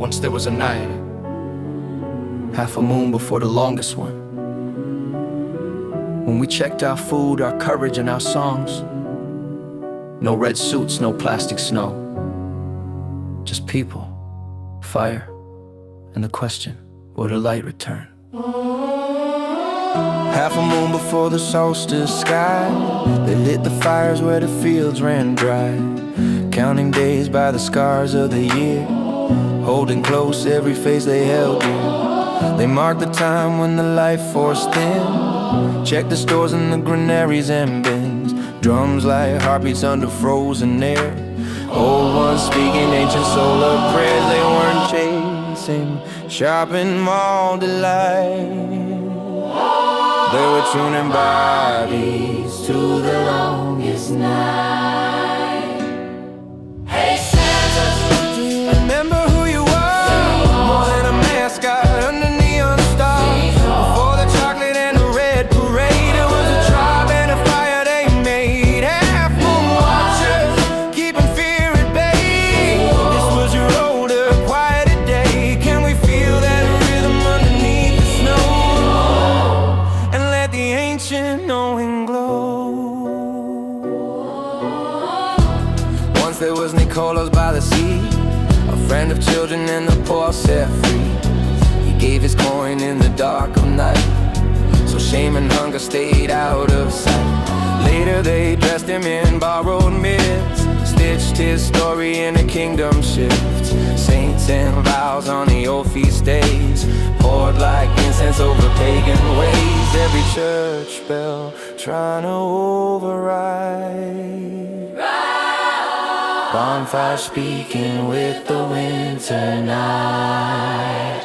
Once there was a night, half a moon before the longest one, when we checked our food, our courage, and our songs. No red suits, no plastic snow, just people, fire, and the question, will the light return? Half a moon before the solstice sky, they lit the fires where the fields ran dry, counting days by the scars of the year, holding close every face they held dear. They marked the time when the life force thinned, checked the stores and the granaries and bins, drums like heartbeats under frozen air, old ones speaking ancient solar prayers. They weren't chasing sharpened mall delight, they were tuning bodies to the longest night. Hey Santa, do you remember who you are? More than a mascot under neon stars. Before the chocolate and the red parade, it was a tribe and a fire they made. Half moon watchers, keeping fear at bay. This was your older, quieter day. Can we feel that rhythm underneath the snow? The ancient knowing glow. Once there was Nicolas by the sea, a friend of children and the poor set free. He gave his coin in the dark of night, so shame and hunger stayed out of sight. Later they dressed him in borrowed myths, stitched his story in a kingdom shift. Saints and vows on the old feast days, poured like incense over pagan ways. Every church bell trying to override, bonfire speaking with the winter night.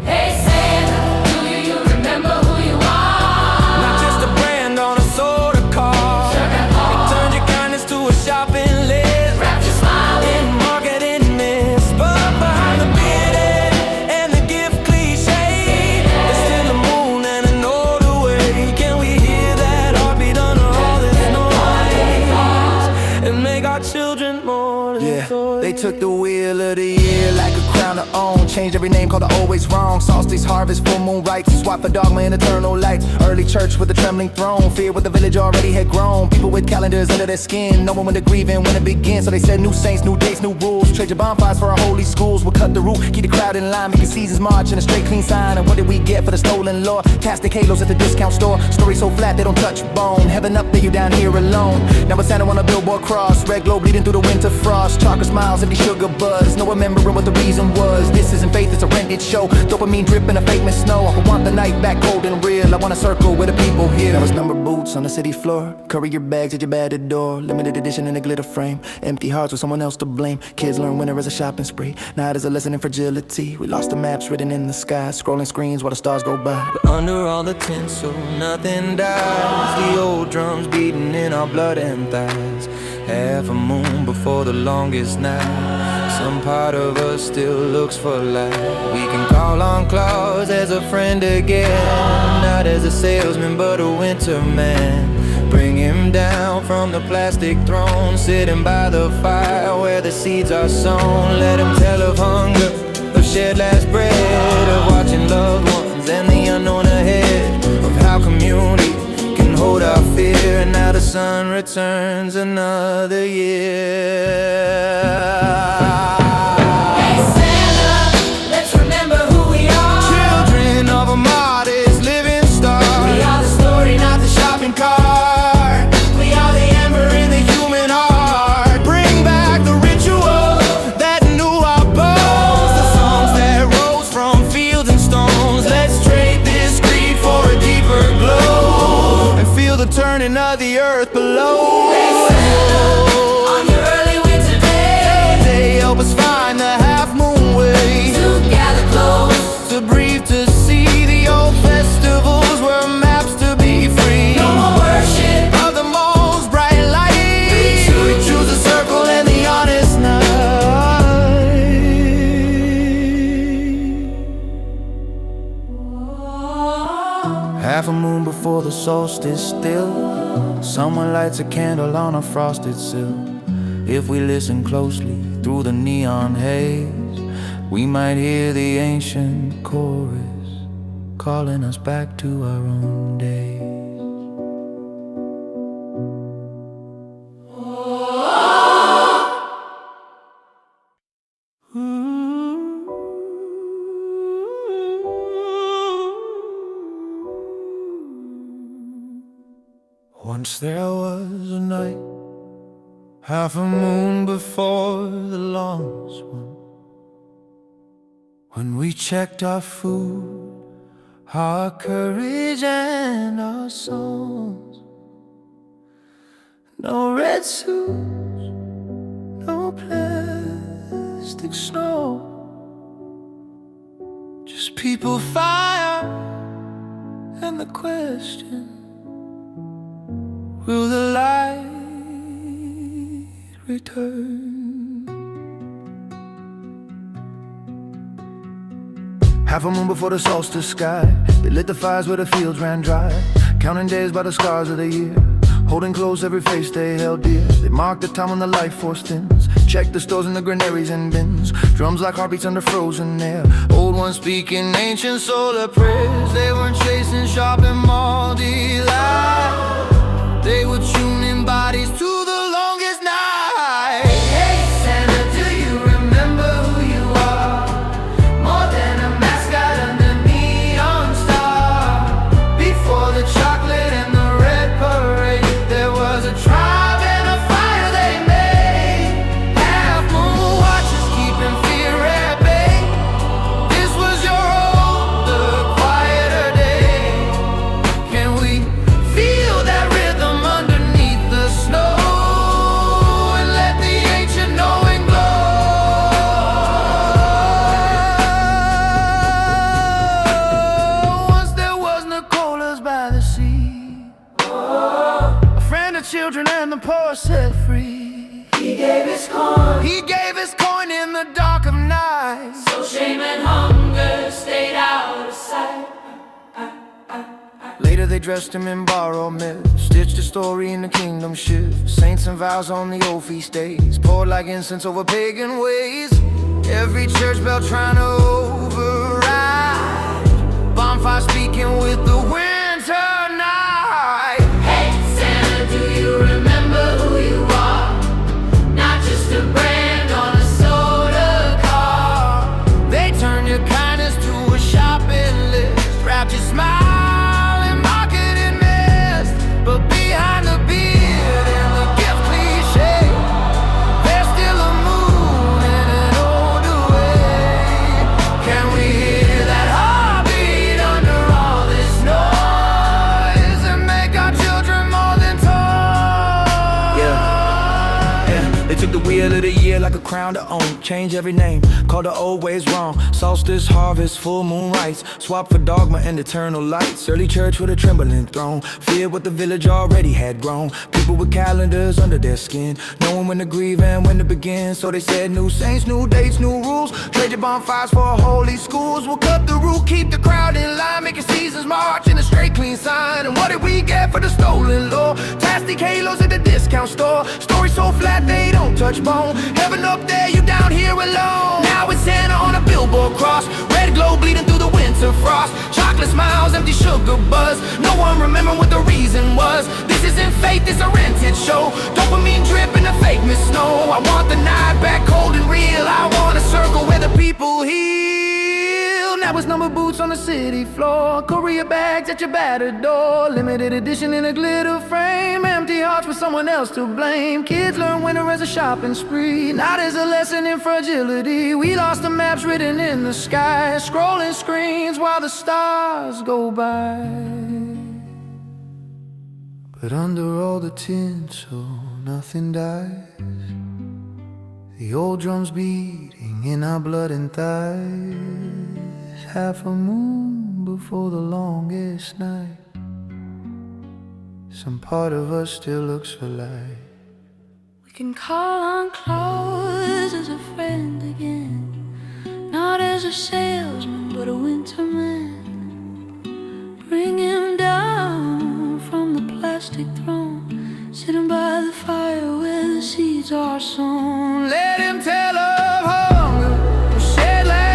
Hey Santa, do you remember who you are? Not just a brand on a soda car, Sure got all. it turned your kindness to a shopping list, Wrapped your smile in marketing mist. But behind the beard and the gift cliche, there's still a moon and an older way. Can we hear that heartbeat under all this noise, and make our children more than toys? They took the wheel of the year like a crown to own, changed every name, called it always wrong. Solstice, harvest, full moon rites, swap for dogma and eternal lights. Early church with a trembling throne, fear what the village already had grown. People with calendars under their skin, knowing when to grieve and when to begin. So they said new saints, new dates, new rules. Trade your bonfires for our holy schools. We'll cut the root, keep the crowd in line, making seasons march in a straight clean sign. And what did we get for the stolen lore? Casting halos at the discount store. Story so flat they don't touch bone. Heaven up there, you down here alone. Now it's Santa on a billboard cross, red glow bleeding through the winter frost. Chocolate smiles, empty sugar buzz, no remembering what the reason was. This isn't faith, it's a rented show. Dopamine dripping, a fake snow. I want the night back cold and real. I want a circle with the people here. There was number boots on the city floor, courier bags at your battered door, limited edition in a glitter frame, empty hearts with someone else to blame. Kids learn winter as a shopping spree, night is a lesson in fragility. We lost the maps written in the sky, scrolling screens while the stars go by. But under all the tinsel, nothing dies. The old drums beating in our blood and thighs. Half a moon before the longest night, some part of us still looks for light. We can call on Claus as a friend again, not as a salesman but a winter man. Bring him down from the plastic throne, sitting by the fire where the seeds are sown. Let him tell of hunger, of shared last bread, of watching loved ones and the unknown ahead, of how community can hold our fear. And now the sun returns another year. Hey Santa, let's remember who we are. Children of a modest living star. We are the story, not the shopping cart. We are the Ember in the human heart. Bring back the ritual that knew our bones, the songs that rose from fields and stones. Let's trade this creed for a deeper glow, and feel the turning of the earth below. Hey Santa, on your early winter day, They help us find the half moon way, to gather close, to breathe, to see the old festivals were maps to be free. no more worship. Of the most bright light, we choose the circle and the honest night. Half a moon before the solstice still, someone lights a candle on a frosted sill. If we listen closely through the neon haze, we might hear the ancient chorus calling us back to our own days. Once there was a night, half a moon before the longest one, when we checked our food, our courage and our songs. No red suits, no plastic snow, just people, fire, and the question: will the light return? Half a moon before the solstice sky, they lit the fires where the fields ran dry, counting days by the scars of the year, holding close every face they held dear. They marked the time when the life force thins, checked the stores and the granaries and bins, drums like heartbeats under frozen air, old ones speaking ancient solar prayers. They weren't chasing shopping mall delight, they were tuning bodies to the longest night. Hey Santa, do you remember who you are? More than a mascot under neon star. Before the chocolate and the red parade, there was a tribe and a fire they made. Half moon watchers keeping fear at bay. This was your older, quieter day. Can we feel that rhythm underneath the snow, and let the ancient knowing glow? Once there was Nicola's by the sea, a friend of children and the poor set free. He gave his coin, He gave his coin in the dark of night. so shame and hunger stayed out of sight. Later they dressed him in borrowed myth, stitched a story in the kingdom shift. Saints and vows on the old feast days, poured like incense over pagan ways. Every church bell trying to override, bonfire speaking with the winter night. Hey Santa, do you remember who you are? Not just a brand on a soda car. They turn your kindness to a shopping list, wrapped your smile in marketing mist. But behind the beard and the gift cliche, there's still a moon in an older way. Can we hear that heartbeat under all this noise, and make our children more than toys? Yeah, they took the wheel of the year like a crown to own, change every name, call the old ways wrong. Solstice, harvest, full moon rites, swap for dogma and eternal lights. Early church with a trembling throne, feared what the village already had grown. People with calendars under their skin, knowing when to grieve and when to begin. So they said new saints, new dates, new rules, trade your bonfires for holy schools. We'll cut the roof, keep the crowd in line, making seasons march in a straight clean sign. And what did we get for the stolen law? Plastic halos at the discount store, stories so flat they don't touch bone. Heaven up there, you down here alone. Now it's Santa on a billboard cross, red glow bleeding through the winter frost, chocolate smiles, empty sugar buzz. No one remember what the reason was. This isn't faith, it's a rented show. Dopamine drip in the fake mist snow. I want the night back cold and real. I want a circle where the people heal. Now it's number boots on the city floor, courier bags at your battered door, limited edition in a glitter frame, empty hearts with someone else to blame. Kids learn winter as a shopping spree, not as a lesson in fragility. We lost the maps written in the sky, scrolling screens while the stars go by. But under all the tinsel, nothing dies. The old drums beating in our blood and thighs. Half a moon before the longest night, some part of us still looks for light. We can call on clothes as a friend again, not as a salesman but a winter man. Bring him down from the plastic throne, sitting by the fire where the seeds are sown. Let him tell of hunger, shed like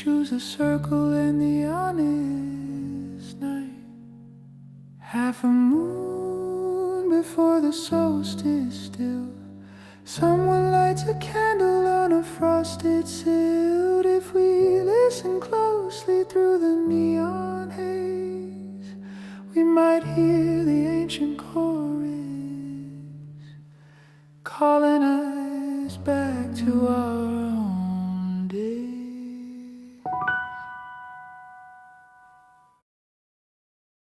choose a circle in the honest night. Half a moon before the solstice still. Someone lights a candle on a frosted sill. If we listen closely through the neon haze, we might hear the ancient chorus